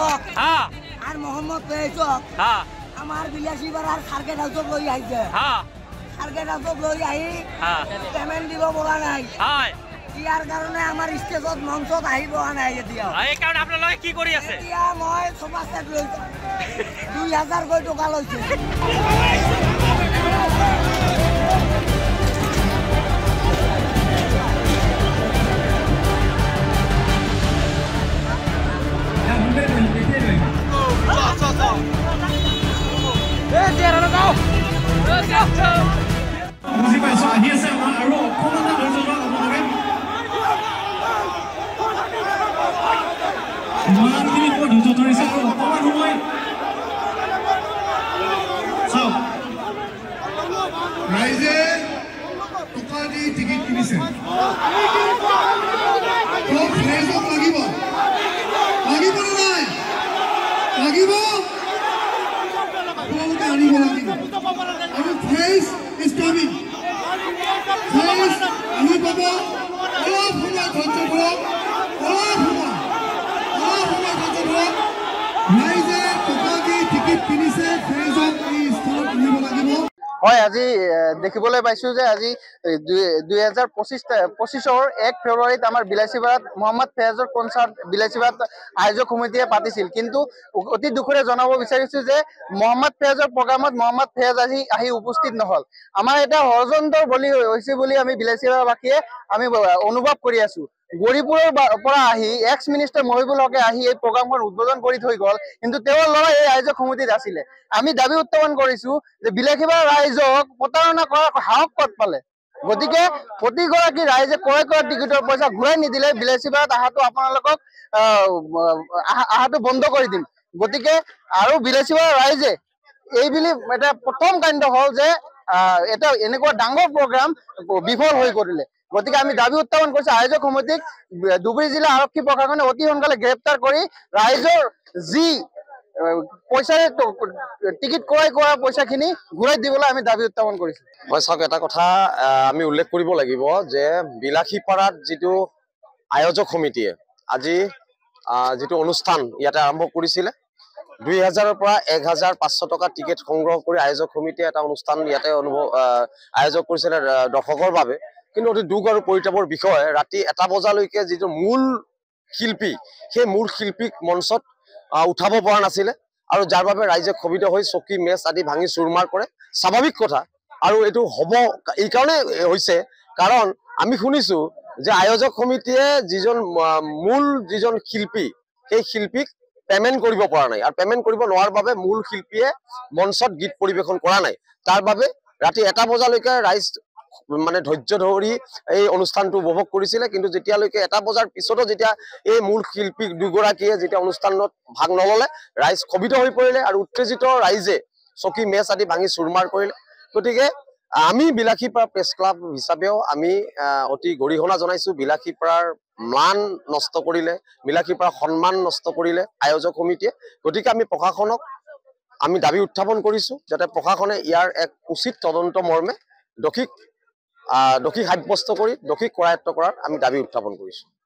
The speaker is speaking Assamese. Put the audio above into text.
হক আৰ মোহাম্মদ ফয়েজ হক আমাৰ বিলাসী বাড়াৰ সাৰ্কেট হাউসত লৈ আহিছে সাৰ্কেট হাউসত লৈ আহি পেমেন্ট দিব পৰা নাই ইয়াৰ কাৰণে আমাৰ ষ্টেজত মঞ্চত আহি পৰা নাই এতিয়া এই কাৰণ আপোনালোকে কি কৰি আছে এতিয়া মই সোফা সেট লৈ 2000 কৈ টকা লৈছে রাইজে টকা দি টিকিট কিনিছে লাগিব লাগিব নাই লাগিব আপোনালোকে আনিব লাগিব আৰু ফেচ ইজ কামিং ফেচ আহি পাব অলপ সময় ধৈৰ্য ধৰক অলপ সময় ধৈৰ্য ধৰক ৰাইজে টকা দি টিকিট কিনিছে ফেচক এই স্থানত আনিব লাগিব হয় আজি দেখিবলৈ পাইছো যে আজি 2025 1 ফেব্ৰুৱাৰীত আমাৰ বিলাসীবাড়াত মোহাম্মদ ফেয়াজৰ কনসাৰ্ট বিলাসীবাড়াত আয়োজক সমিতিয়ে পাতিছিল কিন্তু অতি দুখৰে জনাব বিচাৰিছো যে মোহাম্মদ ফেয়াজৰ প্ৰগ্ৰামত মোহাম্মদ ফেয়াজ আহি উপস্থিত নহল আমাৰ এটা ষড়যন্ত্ৰৰ বলি হৈছে বুলি আমি বিলাসীবাড়াবাসীয়ে আমি অনুভৱ কৰি আছো গৰিপুৰৰ পৰা আহি এক্স মিনিষ্টাৰ মহিবুল হকে আহি এই প্ৰগ্ৰামখন উদ্বোধন কৰি থৈ গল কিন্তু তেওঁৰ ল'ৰা এই আয়োজক সমিতিত আছিলে আমি দাবী উত্থাপন কৰিছো যে বিলাসীবাড়া ৰাইজক প্ৰতাৰণা কৰাৰ সাহস ক'ত পালে গতিকে প্ৰতিগৰাকী ৰাইজে ক্ৰয় কৰা টিকটৰ পইচা ঘূৰাই নিদিলে বিলাসীবাড়াত আহাটো বন্ধ কৰি দিম গতিকে আৰু বিলাসীবাড়া ৰাইজে এইবুলি এটা প্ৰথম কাণ্ড হল যে এটা এনেকুৱা ডাঙৰ প্ৰগ্ৰাম বিফল হৈ কৰিলে গতিকে আমি দাবী উত্থাপন কৰিছো আয়োজক সমিতিক ধুবুৰী জিলা আৰক্ষী প্ৰশাসনে অতি সোনকালে গ্ৰেপ্তাৰ কৰি ৰাইজৰ যি পইচাৰে টিকিট ক্ৰয় কৰা পইচাখিনি ঘূৰাই দিবলৈ আমি দাবী উত্থাপন কৰিছো মই চাওক এটা কথা আমি উল্লেখ কৰিব লাগিব যে বিলাসীপাৰাত যিটো আয়োজক সমিতিয়ে আজি যিটো অনুষ্ঠান ইয়াতে আৰম্ভ কৰিছিলে 2000 পৰা 1500 টকা টিকেট সংগ্ৰহ কৰি আয়োজক সমিতিয়ে এটা অনুষ্ঠান ইয়াতে আয়োজক কৰিছিলে দৰ্শকৰ বাবে কিন্তু অতি দুখ আৰু পৰিতাপৰ বিষয় ৰাতি 1টা বজালৈকে যিটো মূল শিল্পী সেই মূল শিল্পীক মঞ্চত উঠাব পৰা নাছিলে আৰু যাৰ বাবে ৰাইজে ক্ষোভিত হৈ চকী মেচ আদি ভাঙি চুৰমাৰ কৰে স্বাভাৱিক কথা আৰু এইটো হ'ব এই কাৰণে হৈছে কাৰণ আমি শুনিছো যে আয়োজক সমিতিয়ে যিজন শিল্পী সেই শিল্পীক পেমেন্ট কৰিব পৰা নাই আৰু পেমেন্ট কৰিব নোৱাৰাৰ বাবে মূল শিল্পীয়ে মঞ্চত গীত পৰিবেশন কৰা নাই তাৰ বাবে ৰাতি 1টা বজালৈকে ৰাইজ মানে ধৈৰ্য ধৰি এই অনুষ্ঠানটো উপভোগ কৰিছিলে কিন্তু যেতিয়ালৈকে 1টা বজাৰ পিছতো যেতিয়া এই মূল শিল্পী দুগৰাকীয়ে যেতিয়া অনুষ্ঠানত ভাগ নললে ৰাইজ ক্ষোভিত হৈ পৰিলে আৰু উত্তেজিত ৰাইজে চকী মেচ আদি ভাঙি চুৰমাৰ কৰিলে গতিকে আমি বিলাসীপাৰা প্ৰেছ ক্লাব হিচাপেও আমি অতি গৰিহণা জনাইছো বিলাসীপাৰাৰ মান নষ্ট কৰিলে বিলাসীপাৰাৰ সন্মান নষ্ট কৰিলে আয়োজক সমিতিয়ে গতিকে আমি প্ৰশাসনক আমি দাবী উত্থাপন কৰিছো যাতে প্ৰশাসনে ইয়াৰ এক উচিত তদন্ত মৰ্মে দোষী সাব্যস্ত কৰি দোষীক কৰায়ত্ব কৰাৰ আমি দাবী উত্থাপন কৰিছো